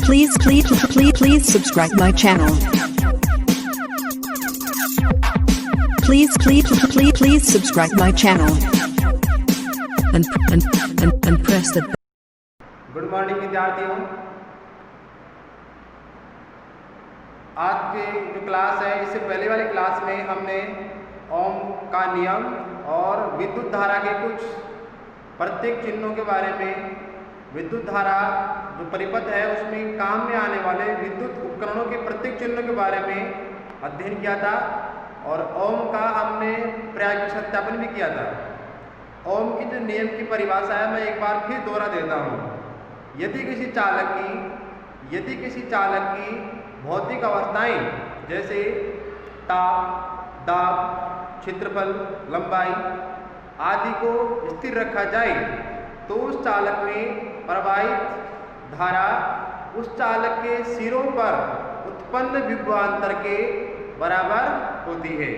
Please subscribe my channel. Please subscribe my channel. And press the. Good morning विद्यार्थियों। आज के जो class है, इससे पहले वाली क्लास में हमने ओम का नियम और विद्युत धारा के कुछ प्रत्येक चिन्हों के बारे में, विद्युत धारा जो परिपथ है उसमें काम में आने वाले विद्युत उपकरणों के प्रत्येक चिन्हों के बारे में अध्ययन किया था और ओम का हमने प्रायोगिक सत्यापन भी किया था। ओम की जो नियम की परिभाषा है मैं एक बार फिर दोहरा देता हूँ। यदि किसी चालक की भौतिक अवस्थाएं जैसे ताप, दाब, क्षेत्रफल, लंबाई आदि को स्थिर रखा जाए तो उस चालक में प्रवाहित धारा उस चालक के सिरों पर उत्पन्न विभवांतर के बराबर होती है।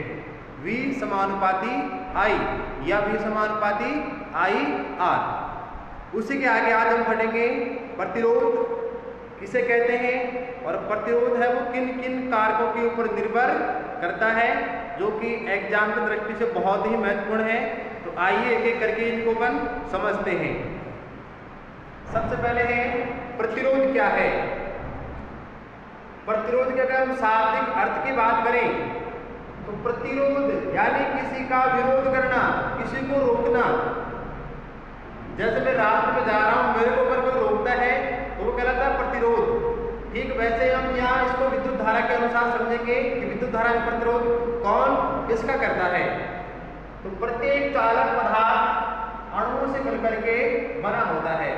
V समानुपाती I या V समानुपाती IR। उसी के आगे आज हम पढ़ेंगे प्रतिरोध किसे कहते हैं और प्रतिरोध है वो किन किन कारकों के ऊपर निर्भर करता है, जो कि एग्जाम की दृष्टि से बहुत ही महत्वपूर्ण है। तो आइए एक एक करके इनको अपन समझते हैं। सबसे पहले है प्रतिरोध क्या है। प्रतिरोध के अगर हम शाब्दिक अर्थ की बात करें तो प्रतिरोध यानी किसी का विरोध करना, किसी को रोकना। जैसे मैं रास्ते में जा रहा हूं, मेरे को अगर कोई रोकता है तो वो कहलाता है प्रतिरोध। ठीक वैसे हम यहाँ इसको विद्युत धारा के अनुसार समझेंगे कि विद्युत धारा में प्रतिरोध कौन किसका करता है। तो प्रत्येक चालक पदार्थ अणुओं से मिलकर के बना होता है।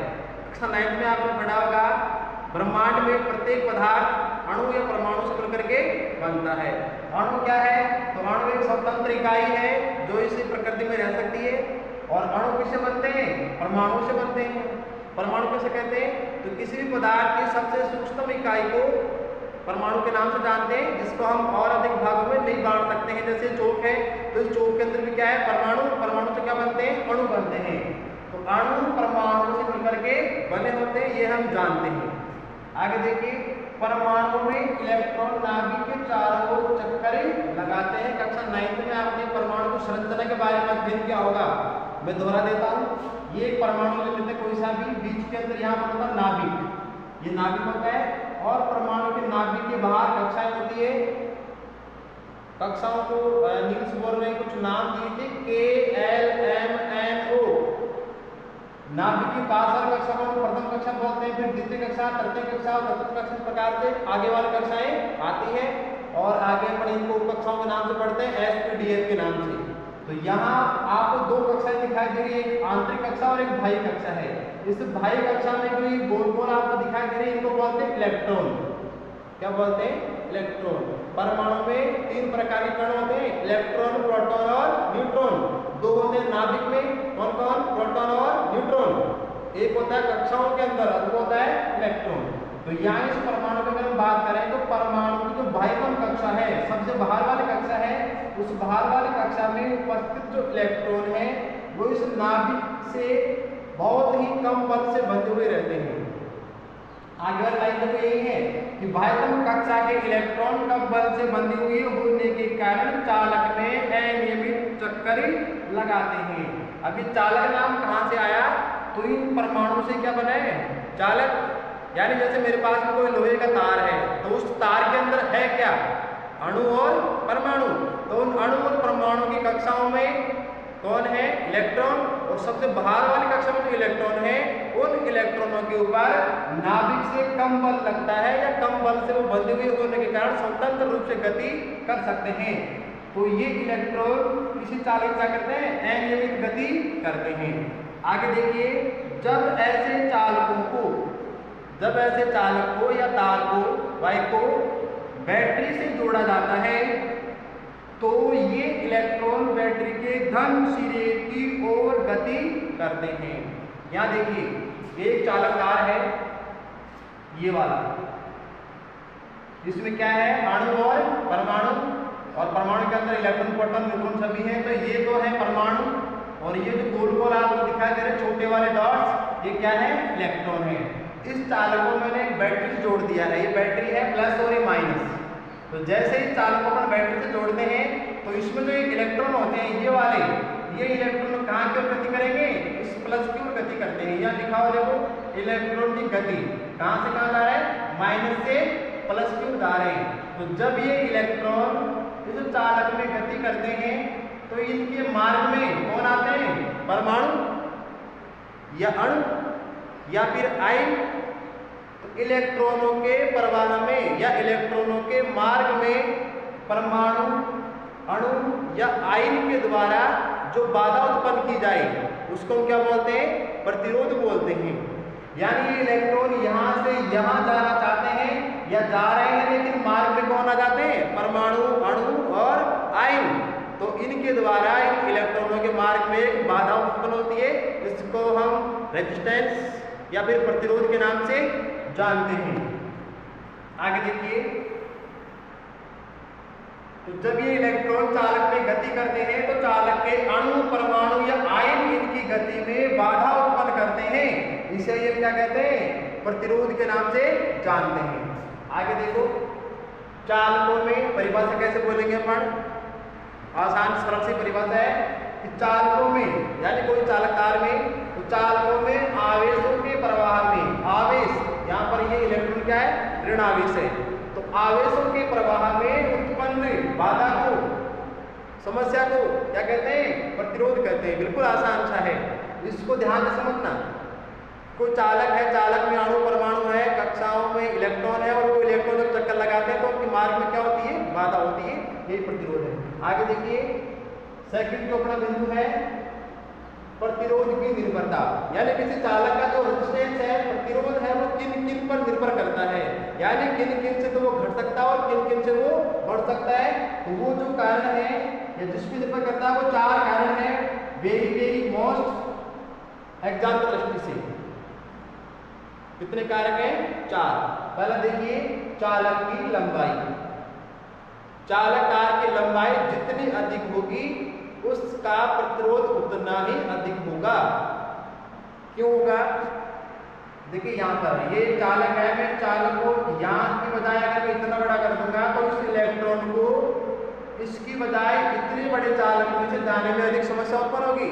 कक्षा 9 में आपने पढ़ा होगा ब्रह्मांड में प्रत्येक पदार्थ अणु या परमाणु से मिलकर के बनता है। अणु क्या है? तो अणु एक स्वतंत्र इकाई है जो इसी प्रकृति में रह सकती है। और अणु किससे बनते हैं? परमाणु से बनते हैं। परमाणु किसे कहते हैं? तो किसी भी पदार्थ की सबसे सूक्ष्म इकाई को परमाणु के नाम से जानते हैं, जिसको हम और अधिक भागों में नहीं बांट सकते हैं। जैसे चौक है तो इस चौक के अंदर भी क्या है? परमाणु। परमाणु से क्या बनते हैं? अणु बनते हैं। तो अणु परमाणु से मिलकर के बने होते हैं, ये हम जानते हैं। आगे देखिए, परमाणु में इलेक्ट्रॉन नाभिक के चारों ओर चक्कर लगाते हैं। कक्षा 9 में आपने परमाणु की संरचना के बारे में अध्ययन किया होगा। मैं दोहरा देता हूँ। ये एक परमाणु ले लेते कोई सा भी, बीच के अंदर यहाँ पर होता है नाभिक, ये नाभिक होता है। और परमाणु के नाभिक के बाहर कक्षाएं होती है। कक्षाओं को नील्स बोर ने कुछ नाम दिए थे, KLMNO। नाभिक की पास कक्षा को प्रथम कक्षा बोलते हैं, फिर द्वितीय कक्षा, तृतीय कक्षा और चतुर्थ कक्षा प्रकार से आगे वाली कक्षाएं आती है। और आगे अपन इनको उप कक्षाओं के नाम से पढ़ते हैं, SPDF के नाम से। तो यहाँ आपको दो कक्षाएं दिखाई दे रही है, एक आंतरिक कक्षा और एक बाह्य कक्षा है। इस बाह्य कक्षा में जो ये गोल गोल आपको दिखाई दे रही है, इनको बोलते हैं इलेक्ट्रॉन। क्या बोलते हैं? इलेक्ट्रॉन। परमाणु में 3 प्रकार के कण होते हैं, इलेक्ट्रॉन, प्रोटॉन और न्यूट्रॉन। 2 होते हैं नाभिक में, कौन कौन? प्रोटॉन और न्यूट्रॉन। एक होता है कक्षाओं के अंदर, वो होता है इलेक्ट्रॉन। तो यहाँ इस परमाणु की अगर हम बात करें तो परमाणु की जो बाह्यतम कक्षा है, सबसे बाहर वाली कक्षा है, उस बाहर वाली कक्षा में उपस्थित जो इलेक्ट्रॉन है वो इस नाभिक से बहुत ही कम बल से बंधे हुए रहते हैं। आगे वाली लाइन तो यही है कि बाह्यतम कक्षा के इलेक्ट्रॉन कम बल से बंधी हुई होने के कारण चालक में अनियमित चक्कर लगाते हैं। अभी चालक नाम कहाँ से आया? तो इन परमाणु से क्या बना है? चालक। यानी जैसे मेरे पास में कोई लोहे का तार है तो उस तार के अंदर है क्या? अणु और परमाणु। तो उन अणु और परमाणु की कक्षाओं में कौन है? इलेक्ट्रॉन। और सबसे बाहर वाली कक्षा में जो इलेक्ट्रॉन है, उन इलेक्ट्रॉनों के ऊपर नाभिक से कम बल लगता है या कम बल से वो बंधे हुए होने के कारण स्वतंत्र रूप से गति कर सकते हैं। तो ये इलेक्ट्रॉन किसी चालक क्या करते हैं? अनियमित गति करते हैं। आगे देखिए, जब ऐसे चालक को या तार को, वायर को बैटरी से जोड़ा जाता है तो ये इलेक्ट्रॉन बैटरी के धन सिरे की ओर गति करते हैं। यहाँ देखिए, एक चालक तार है, ये वाला, इसमें क्या है? अणु और परमाणु। और परमाणु के अंदर इलेक्ट्रॉन, प्रोटॉन, न्यूट्रॉन सभी हैं। तो ये तो है परमाणु और ये जो गोल गोल आपको दिखाई दे रहे छोटे वाले डॉट्स, ये क्या है? इलेक्ट्रॉन है। इस चालक को मैंने एक बैटरी से जोड़ दिया है, ये बैटरी है प्लस और ये माइनस। तो जैसे ही चालक को अपन बैटरी से जोड़ते हैं तो इसमें जो इलेक्ट्रॉन होते हैं ये वाले, ये इलेक्ट्रॉन कहाँ की ओर गति करेंगे, इस प्लस की ओर गति करते हैं। यहाँ लिखा हुआ देखो इलेक्ट्रॉन की गति कहाँ से कहाँ जा रहा है, माइनस से प्लस की ओर जा रहे हैं। तो जब ये इलेक्ट्रॉन इस चालक में गति करते हैं तो इनके मार्ग में कौन आते हैं, परमाणु या अणु या फिर आयन। तो इलेक्ट्रॉनों के प्रवाह में या इलेक्ट्रॉनों के मार्ग में परमाणु, अणु या आयन के द्वारा जो बाधा उत्पन्न की जाए उसको हम क्या बोलते हैं, प्रतिरोध बोलते हैं। यानी ये इलेक्ट्रॉन यहाँ से यहाँ जाना चाहते हैं या जा रहे हैं, लेकिन मार्ग में कौन आ जाते हैं, परमाणु, अणु और आयन। तो इनके द्वारा इन इलेक्ट्रॉनों के मार्ग में एक बाधा उत्पन्न होती है, इसको हम रेजिस्टेंस या फिर प्रतिरोध के नाम से जानते हैं। आगे देखिए, तो जब ये इलेक्ट्रॉन चालक में गति करते हैं तो चालक के अणु, परमाणु या आयन इनकी गति में बाधा उत्पन्न करते हैं, इसे ये क्या कहते हैं, प्रतिरोध के नाम से जानते हैं। आगे देखो, चालकों में परिभाषा कैसे बोलेंगे अपन, आसान सरल सी परिभाषा है कि चालकों में यानी कोई चालक तार में, तो चालकों में आवेशों के प्रवाह में, आवेश यहाँ पर ये इलेक्ट्रॉन क्या है, ऋण आवेश है। तो आवेशों के प्रवाह में उत्पन्न बाधा को, समस्या को क्या कहते हैं, प्रतिरोध कहते हैं। बिल्कुल आसान सा है, इसको ध्यान से समझना। कोई चालक है, चालक में अणु, परमाणु है, कक्षाओं में इलेक्ट्रॉन है और वो इलेक्ट्रॉन जब चक्कर लगाते हैं तो उनके मार्ग में क्या होती है, बाधा होती है, यही प्रतिरोध है। आगे देखिए, सेकंड जो अपना बिंदु है प्रतिरोध की निर्भरता, यानी किसी चालक का जो रेजिस्टेंस है, प्रतिरोध है, वो किन किन पर निर्भर करता है, यानी किन किन से तो वो घट सकता है और किन किन से वो बढ़ सकता है। तो वो जो कारण है या जिस पर निर्भर करता है वो चार कारण है, वेरी वेरी मोस्ट एग्जाम्पल दृष्टि से। कितने कारक हैं, चार। पहला देखिए, चालक की लंबाई। चालक तार की लंबाई जितनी अधिक होगी उसका प्रतिरोध उतना ही अधिक होगा। क्यों होगा, देखिए यहाँ पर ये चालक है, मैं चालक को यहाँ की बजाय अगर मैं इतना बड़ा कर दूंगा तो इस इलेक्ट्रॉन को इसकी बजाय इतने बड़े चालक में से जाने में अधिक समस्या उत्पन्न होगी।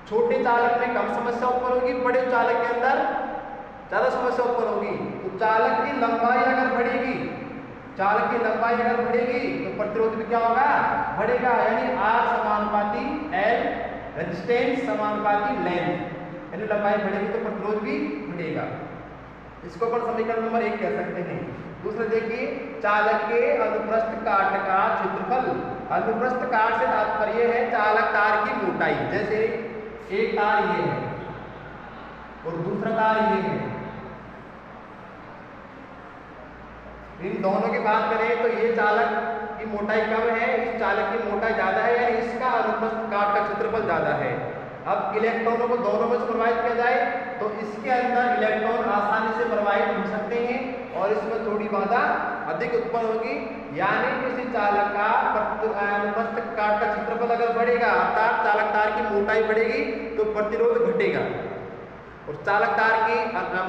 छोटे चालक में कम समस्या उत्पन्न होगी, बड़े चालक के अंदर ज्यादा समस्या उत्पन्न होगी। तो चालक की लंबाई अगर बढ़ेगी, चालक की लंबाई अगर बढ़ेगी तो प्रतिरोध भी क्या होगा, बढ़ेगा। यानी R समानुपाती L, रेजिस्टेंस समानुपाती लेंथ, यानी लंबाई बढ़ेगी तो प्रतिरोध भी बढ़ेगा। इसको अपन समीकरण नंबर 1 कह सकते हैं। दूसरा देखिए, चालक के अनुप्रस्थ काट का क्षेत्रफल। अनुप्रस्थ काट से तात्पर्य है चालक तार की मोटाई। जैसे एक तार ये है और दूसरा तार ये है, इन दोनों की बात करें तो ये चालक की मोटाई कम है, इस चालक की मोटाई ज्यादा है, यानी इसका अनुप्रस्थ काट का क्षेत्रफल ज्यादा है। अब इलेक्ट्रॉनों को दोनों में से प्रवाहित किया जाए तो इसके अंदर इलेक्ट्रॉन आसानी से प्रवाहित हो सकते हैं और इसमें थोड़ी बाधा अधिक उत्पन्न होगी। यानी किसी चालक का अनुप्रस्थ काट का क्षेत्रफल अगर बढ़ेगा अर्थात चालक तार की मोटाई बढ़ेगी तो प्रतिरोध घटेगा, और चालक तार की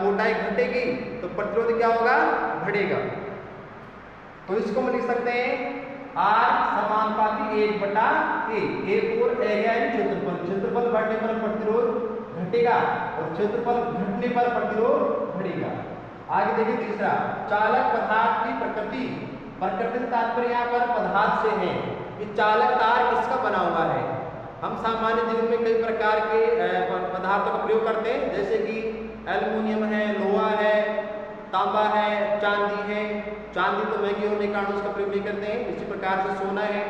मोटाई घटेगी तो प्रतिरोध क्या होगा, बढ़ेगा। तो इसको हम लिख सकते हैं R समानुपाती 1/A। A और एरिया यानी क्षेत्रफल। क्षेत्रफल बढ़ने पर प्रतिरोध घटेगा और क्षेत्रफल घटने पर प्रतिरोध बढ़ेगा। आगे देखिए तीसरा, चालक पदार्थ की प्रकृति। प्रकृति से तात्पर्य यहाँ पर पदार्थ से है कि चालक तार किसका बना हुआ है। हम सामान्य जीवन में कई प्रकार के पदार्थों का प्रयोग करते हैं, जैसे कि एल्युमिनियम है, लोहा है, तांबा है, चांदी है। चांदी तो महंगी होने के कारण उसका प्रयोग नहीं करते हैं। इसी प्रकार से सोना है।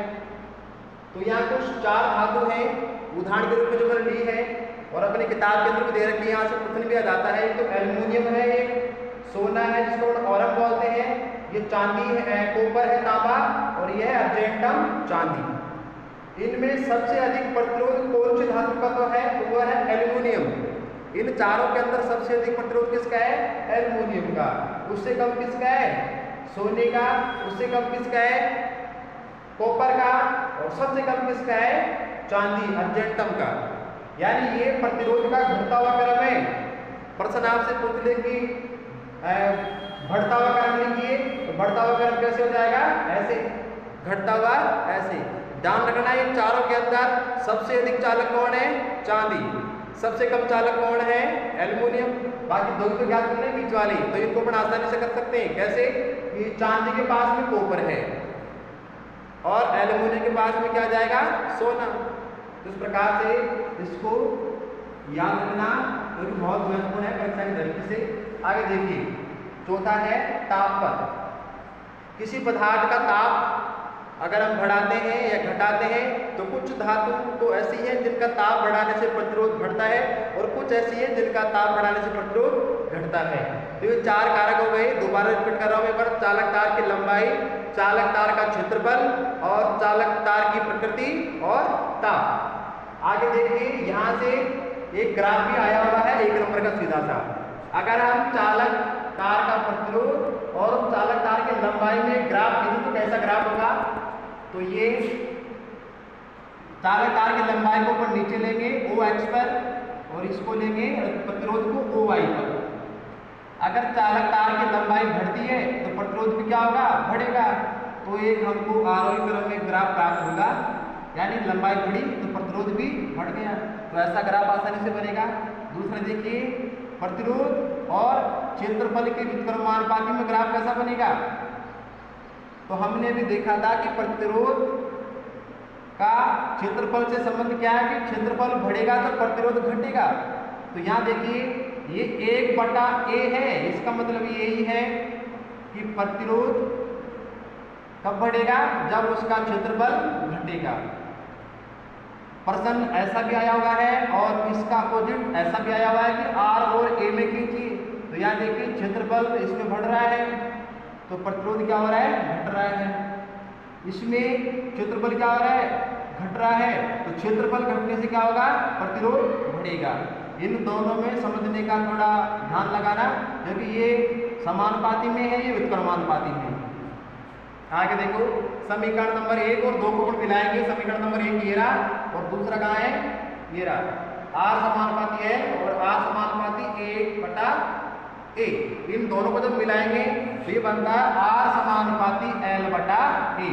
तो यहाँ कुछ चार धातु हैं, उदाहरण के रूप में जो मैंने ली है और अपनी किताब के अंदर भी दे रखी है, यहाँ से प्रश्न भी आ जाता है। तो एल्युमिनियम है, एक सोना है जिसको औरम बोलते हैं, ये चांदी है, कॉपर है तांबा, और ये है अर्जेंटम चांदी। इनमें सबसे अधिक प्रतिरोध कौन सी धातु का तो है, तो वह है एल्युमिनियम। इन चारों के अंदर सबसे अधिक प्रतिरोध किसका है, एल्युमिनियम का। उससे कम किसका है, सोने का। उससे कम किसका है, कॉपर का। और सबसे कम किसका है, चांदी अर्जेंटम का। यानी ये प्रतिरोध का घटता हुआ क्रम है। प्रश्न आपसे पूछ ले कि बढ़ता हुआ करंट लिखिए, तो बढ़ता हुआ करंट कैसे हो जाएगा, ऐसे, घटता हुआ ऐसे। ध्यान रखना है चारों के अंदर सबसे अधिक चालक कौन है, चांदी, सबसे कम चालक कौन है, एल्युमिनियम। बाकी दो तो ज्ञात करने बीच वाली, तो इनको अपन आसानी से कर सकते हैं। कैसे, कि चांदी के पास में कॉपर है और एल्युमिनियम के पास में क्या आ जाएगा, सोना। तो इस प्रकार से इसको याद रखना, क्योंकि तो बहुत महत्वपूर्ण है परीक्षा की दृष्टि से। आगे देखिए, चौथा है तापमान। किसी पदार्थ का ताप अगर हम बढ़ाते हैं या घटाते हैं, तो कुछ धातु तो ऐसी है जिनका ताप बढ़ाने से प्रतिरोध बढ़ता है और कुछ ऐसी है जिनका ताप बढ़ाने से प्रतिरोध घटता है। तो ये चार कारक हो गए। दोबारा रिपीट कर रहा हूं एक बार, चालक तार की लंबाई, चालक तार का क्षेत्रफल और चालक तार की प्रकृति और ताप। आगे देखिए, यहाँ से एक ग्राफ भी आया हुआ है 1 नंबर का सीधा सा। अगर हम चालक तार का प्रतिरोध और चालक तार की लंबाई में ग्राफ खींचे तो कैसा ग्राफ होगा, तो ये चालक तार की लंबाई को ऊपर नीचे लेंगे OH पर और इसको लेंगे प्रतिरोध को OY पर। अगर चालक तार की लंबाई बढ़ती है तो प्रतिरोध भी क्या होगा, बढ़ेगा। तो एक हमको आरोही क्रम में ग्राफ प्राप्त होगा, यानी लंबाई बढ़ी तो प्रतिरोध भी बढ़ गया। तो ऐसा ग्राफ आसानी से बनेगा। दूसरा देखिए, प्रतिरोध और क्षेत्रफल के व्युत्क्रमानुपाती में ग्राफ कैसा बनेगा। तो हमने भी देखा था कि प्रतिरोध का क्षेत्रफल से संबंध क्या है कि क्षेत्रफल बढ़ेगा तो प्रतिरोध घटेगा। तो यहाँ देखिए, ये 1/A है, इसका मतलब यही है कि प्रतिरोध कब बढ़ेगा, जब उसका क्षेत्रफल घटेगा। प्रश्न ऐसा भी आया हुआ है और इसका अपोजिट ऐसा भी आया हुआ है कि R और A में खींचिए। तो यहाँ देखिए, क्षेत्रफल इसमें बढ़ रहा है तो प्रतिरोध क्या हो रहा है, घट रहा है। इसमें क्षेत्रफल क्या हो रहा है, घट रहा है। तो क्षेत्रफल घटने से क्या होगा, प्रतिरोध बढ़ेगा। इन दोनों में समझने का थोड़ा ध्यान लगाना, क्योंकि ये समानुपाती में है, ये व्युत्क्रमानुपाती में। आगे देखो, समीकरण नंबर 1 और 2 को मिलाएंगे। समीकरण नंबर 1 ये रहा और दूसरा कहाँ है, ये रहा। R समानुपाती है और R समानुपाती 1/A। इन दोनों को जब मिलाएंगे तो ये बनता है R समानुपाती L/A।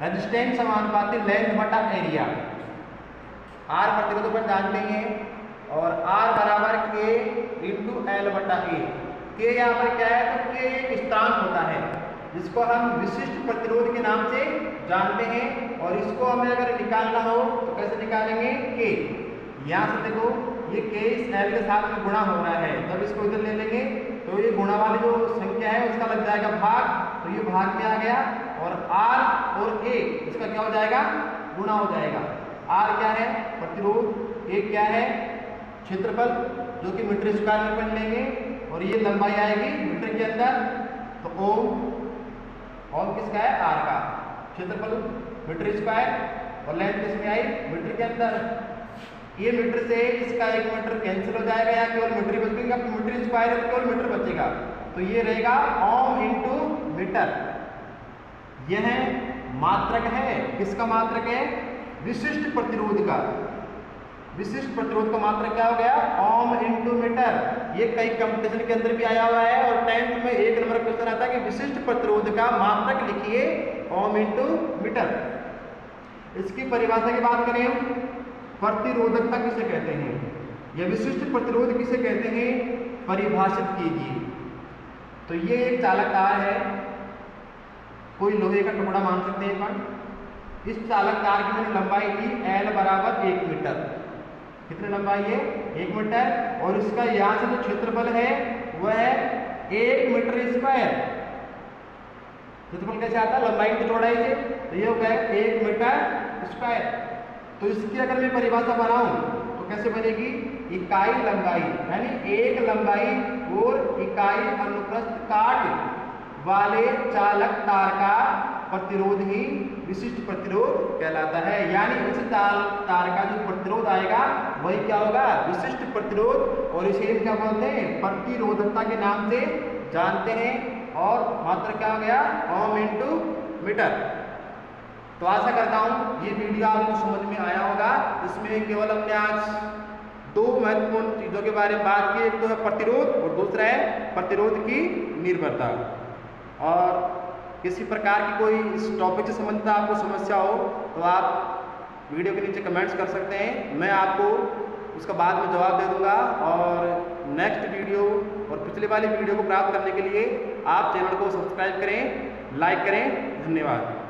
रेजिस्टेंस समानुपाती लेंथ बटा एरिया। R प्रतिरोध अपन जानते हैं और R बराबर K × L/A। K यहाँ पर क्या है, तो K एक स्थिरांक होता है जिसको हम विशिष्ट प्रतिरोध के नाम से जानते हैं। और इसको हमें अगर निकालना हो तो कैसे निकालेंगे, K। यहाँ से देखो, ये K इस L के साथ में गुणा हो रहा है, जब इसको इधर ले लेंगे तो ये गुणा वाली जो संख्या है उसका लग जाएगा भाग, तो ये भाग में आ गया। और R और A इसका क्या हो जाएगा, गुणा हो जाएगा। R क्या है, प्रतिरोध, A क्या है, क्षेत्रफल, जो कि मीटर स्क्वायर में पढ़ लेंगे, और ये लंबाई आएगी मीटर के अंदर। तो ओम किसका है, R का। क्षेत्रफल मीटर स्क्वायर और लेंथ किसमें आई, मीटर के अंदर। ये मीटर से इसका 1 मीटर कैंसिल हो जाएगा, या केवल मीटर ही बचेगा, मीटर स्क्वायर है तो केवल मीटर बचेगा। तो ये रहेगा ओम × मीटर। यह मात्रक है, किसका मात्रक है, विशिष्ट प्रतिरोध का। विशिष्ट प्रतिरोध का मात्रक क्या हो गया, ओम × मीटर। ये कई कंपटीशन के अंदर भी आया हुआ है और 10th में 1 नंबर क्वेश्चन आता है कि विशिष्ट प्रतिरोध का मात्रक लिखिए ओम × मीटर। इसकी परिभाषा की बात करें, प्रतिरोधकता किसे कहते हैं या विशिष्ट प्रतिरोध किसे कहते हैं, परिभाषित कीजिए। तो ये एक चालक तार है, कोई लोहे का टुकड़ा मान सकते हैं अपन। इस चालक तार की मैंने लंबाई थी L = 1 मीटर। कितनी लंबाई है, 1 मीटर। और इसका यहाँ से जो क्षेत्रफल है वह है 1 मीटर स्क्वायर। क्षेत्रफल कैसे आता है, लंबाई की चौड़ाई से, तो ये हो गया 1 मीटर स्क्वायर। तो इसकी अगर मैं परिभाषा बनाऊं तो कैसे बनेगी, इकाई लंबाई, यानी एक लंबाई और इकाई अनुप्रस्थ काट वाले चालक तार का प्रतिरोध ही विशिष्ट प्रतिरोध कहलाता है। यानी इस तार का जो प्रतिरोध आएगा वही क्या होगा, विशिष्ट प्रतिरोध। और इसे क्या बोलते हैं, प्रतिरोधकता के नाम से जानते हैं। और मात्र क्या हो गया, ओम × मीटर। तो आशा करता हूँ ये वीडियो आपको समझ में आया होगा। इसमें केवल हमने आज दो महत्वपूर्ण चीज़ों के बारे में बात की, एक तो है प्रतिरोध और दूसरा है प्रतिरोध की निर्भरता। और किसी प्रकार की कोई इस टॉपिक से संबंधित आपको समस्या हो तो आप वीडियो के नीचे कमेंट्स कर सकते हैं, मैं आपको उसका बाद में जवाब दे दूंगा। और नेक्स्ट वीडियो और पिछले वाली वीडियो को प्राप्त करने के लिए आप चैनल को सब्सक्राइब करें, लाइक करें। धन्यवाद।